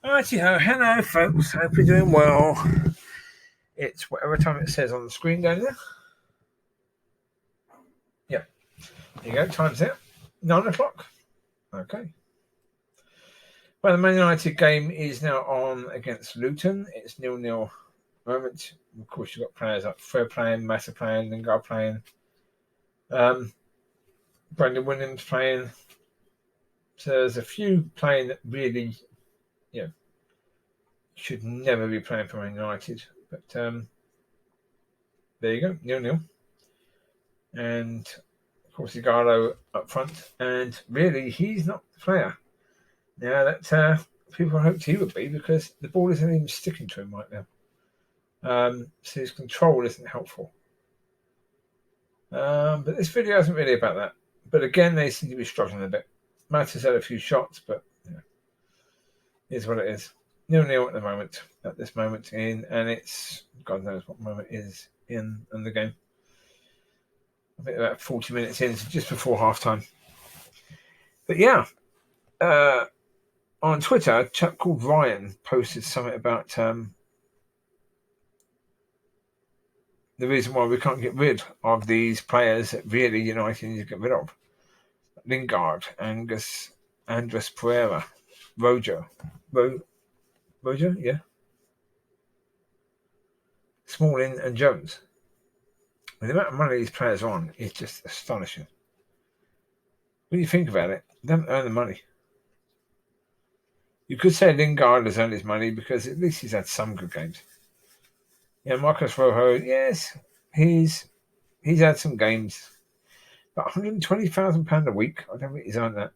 Righty-ho, hello folks, hope you're doing well. It's whatever time it says on the screen down there. Yeah, there you go, time's out. 9 o'clock. Okay. Well, the Man United game is now on against Luton. It's 0-0 moment. Of course, you've got players like Fred playing, Massa playing, Lingard playing, Brandon Williams playing. So there's a few playing that really, should never be playing for Man United. But there you go, 0-0. And of course, Igalo up front. And really, he's not the player now that people hoped he would be, because the ball isn't even sticking to him right now. So his control isn't helpful. But this video isn't really about that. But again, they seem to be struggling a bit. Matt's had a few shots, but it is what it is. 0-0 at the moment, at this moment in, and it's God knows what moment is in the game. I think about 40 minutes in, so just before half time. But yeah, on Twitter, a chap called Ryan posted something about the reason why we can't get rid of these players that really United need to get rid of. Lingard, Andres Pereira, Roger, yeah. Smalling and Jones. The amount of money these players are on is just astonishing. When you think about it, they don't earn the money. You could say Lingard has earned his money because at least he's had some good games. Yeah, Marcus Rojo, yes, he's had some games. But £120,000 a week, I don't think he's earned that.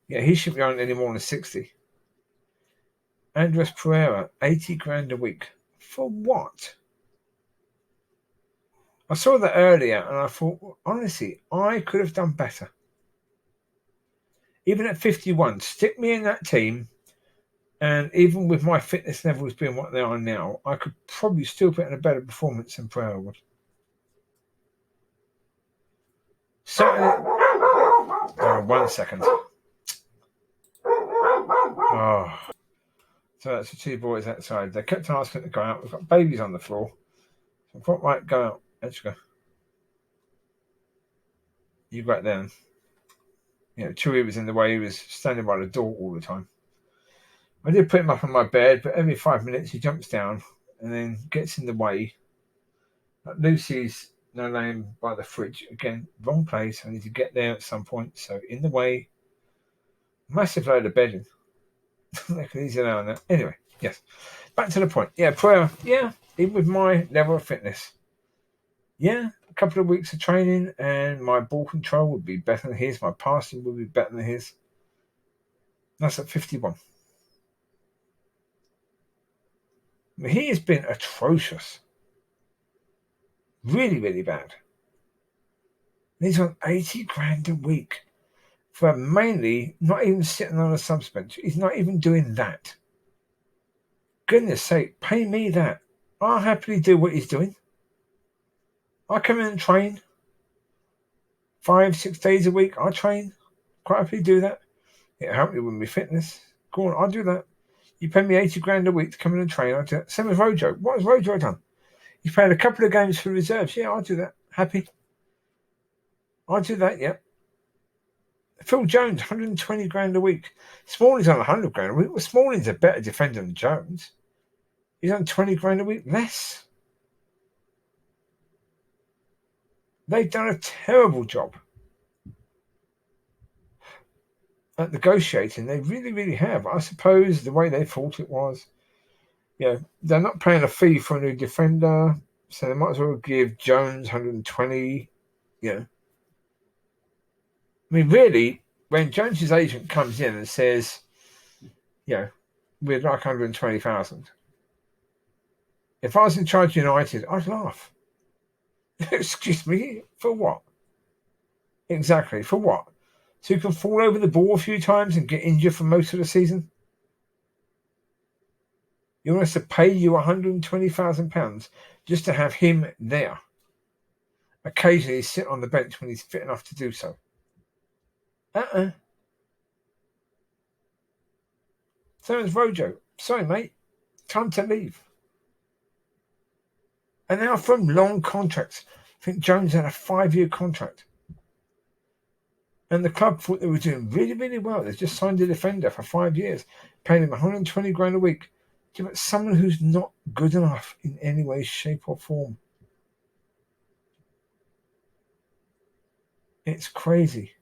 Yeah, he shouldn't be earning any more than 60. Andres Pereira, 80 grand a week. For what? I saw that earlier and I thought, honestly, I could have done better. Even at 51, stick me in that team, and even with my fitness levels being what they are now, I could probably still put in a better performance than Pereira would. Certainly. 1 second. Oh. So that's the two boys outside. They kept asking to go out. We've got babies on the floor. So I thought, right, go out. Let's go. You go out there. Chewie was in the way. He was standing by the door all the time. I did put him up on my bed, but every 5 minutes he jumps down and then gets in the way. Like Lucy's now laying by the fridge. Again, wrong place. I need to get there at some point. So in the way. Massive load of bedding. They can easily allow that. Anyway, yes. Back to the point. Yeah, prayer. Yeah, even with my level of fitness. Yeah, a couple of weeks of training and my ball control would be better than his. My passing would be better than his. That's at 51. I mean, he has been atrocious. Really, really bad. And he's on 80 grand a week for mainly not even sitting on a subs bench. He's not even doing that. Goodness sake, pay me that. I'll happily do what he's doing. I come in and train 5-6 days a week. I train. Quite happily do that. It'll help me with my fitness. Go on, I'll do that. You pay me 80 grand a week to come in and train. I'll do that. Same as Rojo. What has Rojo done? He's played a couple of games for reserves. Yeah, I'll do that. Happy. I'll do that, yeah. Phil Jones, 120 grand a week. Smalling's on 100 grand a week. Well, Smalling's a better defender than Jones. He's on 20 grand a week less. They've done a terrible job at negotiating. They really, really have. I suppose the way they thought it was, they're not paying a fee for a new defender, so they might as well give Jones 120, I mean, really, when Jones's agent comes in and says, we'd like 120,000. If I was in charge of United, I'd laugh. Excuse me, for what? Exactly, for what? So you can fall over the ball a few times and get injured for most of the season? You want us to pay you £120,000 just to have him there? Occasionally sit on the bench when he's fit enough to do so. So is Rojo. Sorry, mate. Time to leave. And now from long contracts. I think Jones had a 5-year contract. And the club thought they were doing really, really well. They just signed a defender for 5 years, paying him 120 grand a week. Give it someone who's not good enough in any way, shape, or form. It's crazy.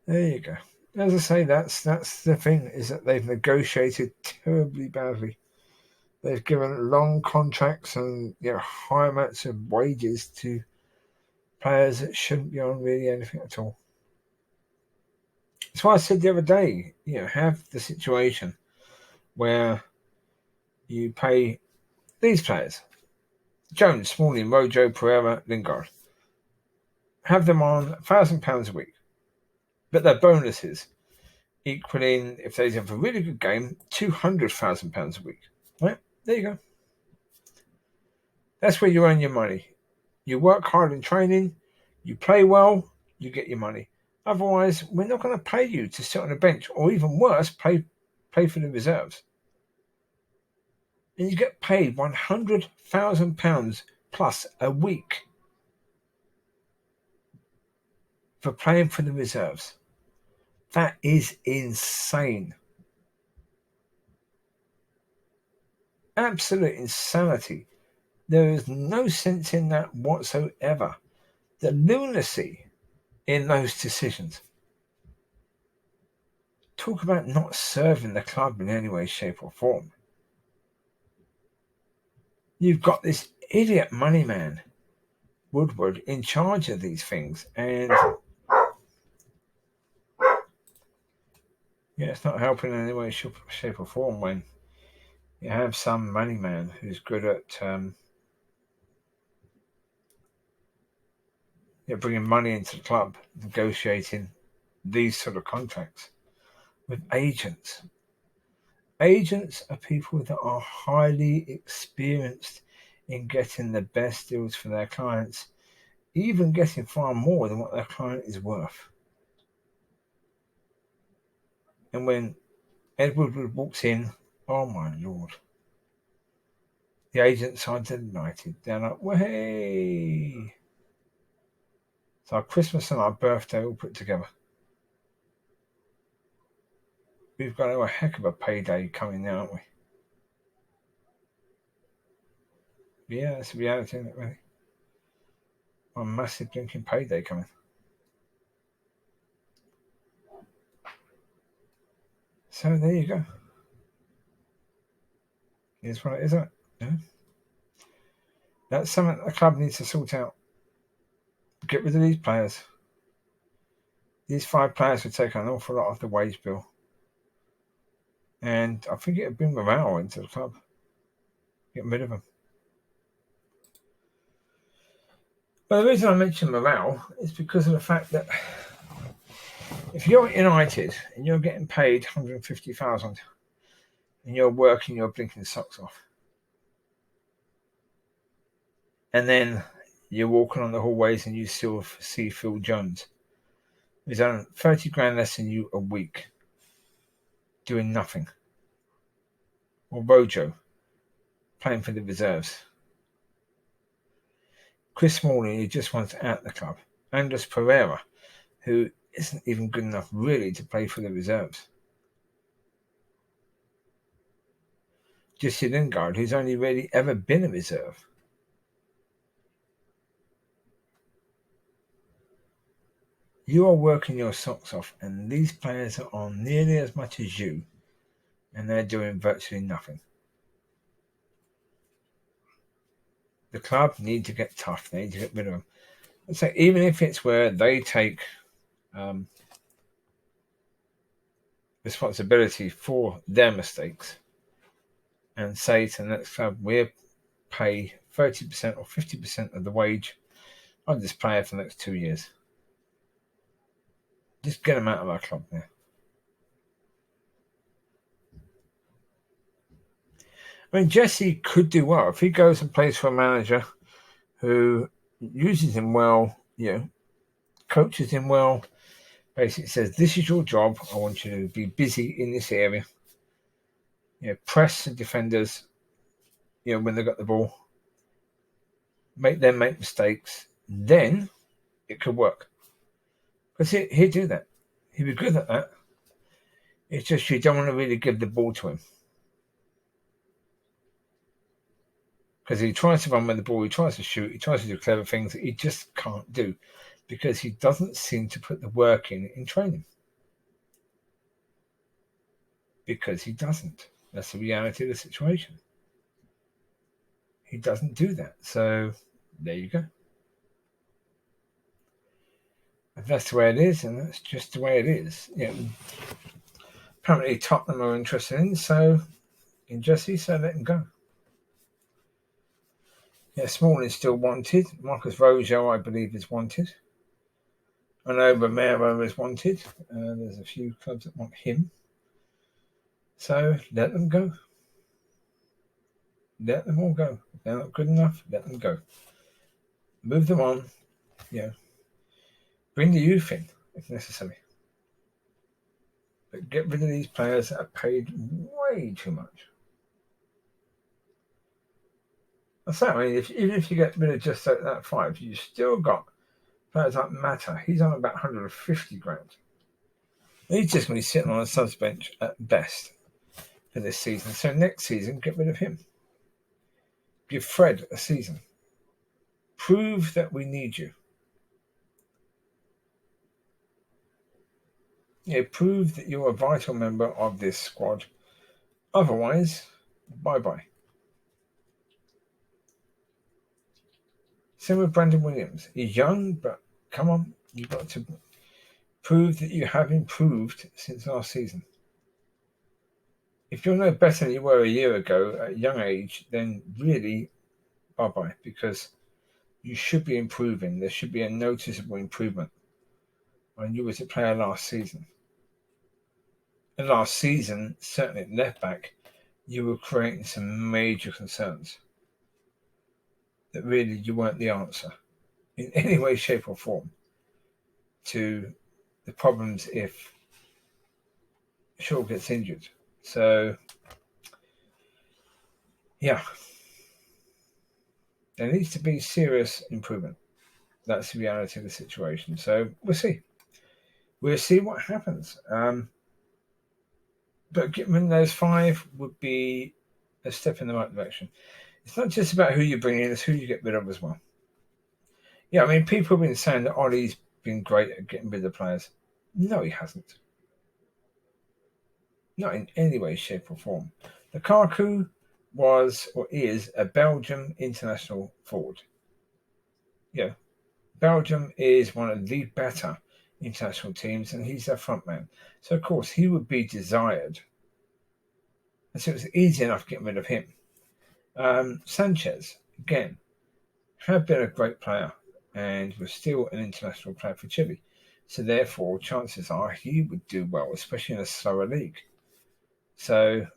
There you go. As I say, that's the thing, is that they've negotiated terribly badly. They've given long contracts and high amounts of wages to players that shouldn't be on really anything at all. That's why I said the other day, have the situation where you pay these players, Jones, Smalling, Rojo, Pereira, Lingard, have them on £1,000 a week, but their bonuses equaling, if they have a really good game, £200,000 a week. Right? There you go. That's where you earn your money. You work hard in training, you play well, you get your money. Otherwise, we're not going to pay you to sit on a bench, or even worse, play for the reserves. And you get paid £100,000 plus a week for playing for the reserves. That is insane. Absolute insanity. There is no sense in that whatsoever. The lunacy in those decisions. Talk about not serving the club in any way, shape, or form. You've got this idiot money man, Woodward, in charge of these things, and it's not helping in any way, shape, or form when you have some money man who's good at bringing money into the club, negotiating these sort of contracts with agents. Agents are people that are highly experienced in getting the best deals for their clients, even getting far more than what their client is worth. And when Edward walks in, oh my lord, the agents are delighted. They're like, well, hey. It's our Christmas and our birthday all put together. We've got a heck of a payday coming now, aren't we? Yeah, that's the reality, isn't it, really? A massive blinking payday coming. So there you go. Here's what it is, isn't it? Yeah. That's something the club needs to sort out. Get rid of these players. These 5 players would take an awful lot of the wage bill. And I think it would bring morale into the club. Get rid of them. Well, the reason I mention morale is because of the fact that if you're at United and you're getting paid $150,000 and you're working your blinking socks off, and then you're walking on the hallways and you still see Phil Jones, who's on 30 grand less than you a week, doing nothing, or Rojo playing for the reserves, Chris Mollie, who just wants out the club, Andres Pereira, who isn't even good enough really to play for the reserves, Jesse Lingard, who's only really ever been a reserve. You are working your socks off, and these players are on nearly as much as you, and they're doing virtually nothing. The club need to get tough. They need to get rid of them. So even if it's where they take responsibility for their mistakes and say to the next club, we'll pay 30% or 50% of the wage of this player for the next 2 years. Just get them out of our club now. I mean, Jesse could do well if he goes and plays for a manager who uses him well, coaches him well. Basically says, this is your job. I want you to be busy in this area. Press the defenders, when they got the ball. Make them make mistakes. Then it could work. Because he'd do that. He'd be good at that. It's just you don't want to really give the ball to him. Because he tries to run with the ball, he tries to shoot, he tries to do clever things that he just can't do. Because he doesn't seem to put the work in training. Because he doesn't. That's the reality of the situation. He doesn't do that. So, there you go. If that's the way it is, and that's just the way it is. Apparently Tottenham are interested in Jesse, so let him go. Small is still wanted. Marcus Rojo, I believe, is wanted. I know Romero is wanted. There's a few clubs that want him. So let them go. Let them all go. If they're not good enough, let them go. Move them on. Bring the youth in if necessary. But get rid of these players that are paid way too much. That's that. I mean, even if you get rid of just that 5, you've still got players like Mata. He's on about 150 grand. He's just going to be sitting on a subs bench at best for this season. So next season, get rid of him. Give Fred a season. Prove that we need you. Prove that you're a vital member of this squad. Otherwise, bye-bye. Same with Brandon Williams. He's young, but come on, you've got to prove that you have improved since last season. If you're no better than you were a year ago at a young age, then really bye-bye, because you should be improving. There should be a noticeable improvement when you was a player last season. And last season, certainly at left back, you were creating some major concerns that really you weren't the answer in any way, shape or form to the problems if Shaw gets injured. So, there needs to be serious improvement. That's the reality of the situation. So we'll see. We'll see what happens. But getting rid of those 5 would be a step in the right direction. It's not just about who you bring in, it's who you get rid of as well. I mean, people have been saying that Ollie's been great at getting rid of players. No, he hasn't. Not in any way, shape or form. Lukaku was or is a Belgium international forward. Belgium is one of the better international teams, and he's their front man. So, of course, he would be desired. And so it's easy enough getting rid of him. Sanchez, again, had been a great player and was still an international player for Chile. So, therefore, chances are he would do well, especially in a slower league. So,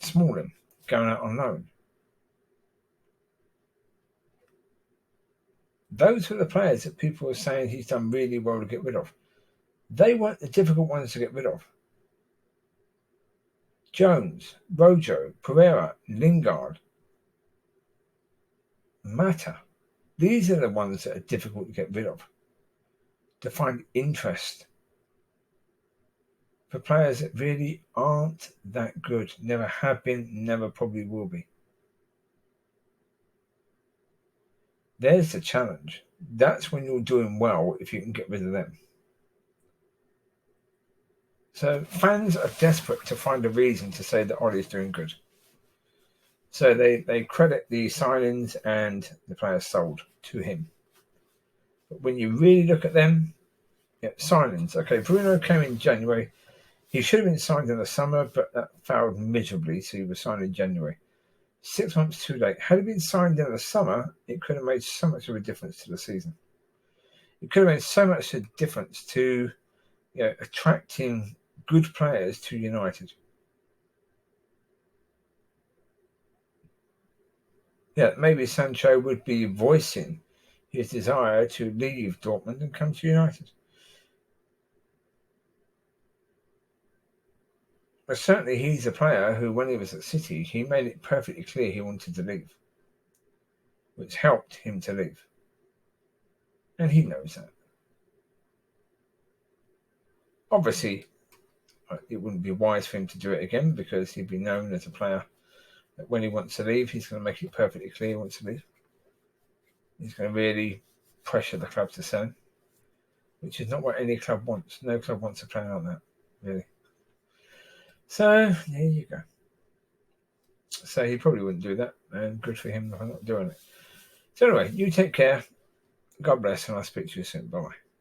Smalling, going out on loan. Those were the players that people were saying he's done really well to get rid of. They weren't the difficult ones to get rid of. Jones, Rojo, Pereira, Lingard, Mata. These are the ones that are difficult to get rid of. To find interest for players that really aren't that good. Never have been, never probably will be. There's the challenge. That's when you're doing well if you can get rid of them. So fans are desperate to find a reason to say that Ollie's doing good. So they credit the signings and the players sold to him. But when you really look at them, signings. Okay, Bruno came in January. He should have been signed in the summer, but that failed miserably, so he was signed in January. 6 months too late. Had he been signed in the summer, it could have made so much of a difference to the season. It could have made so much of a difference to attracting good players to United. Maybe Sancho would be voicing his desire to leave Dortmund and come to United. But certainly he's a player who, when he was at City, he made it perfectly clear he wanted to leave, which helped him to leave. And he knows that. Obviously, it wouldn't be wise for him to do it again, because he'd be known as a player that when he wants to leave, he's going to make it perfectly clear he wants to leave. He's going to really pressure the club to sell him, which is not what any club wants. No club wants a player like that, really. So, there you go. So he probably wouldn't do that, and good for him for not doing it. So anyway, you take care. God bless, and I'll speak to you soon. Bye-bye.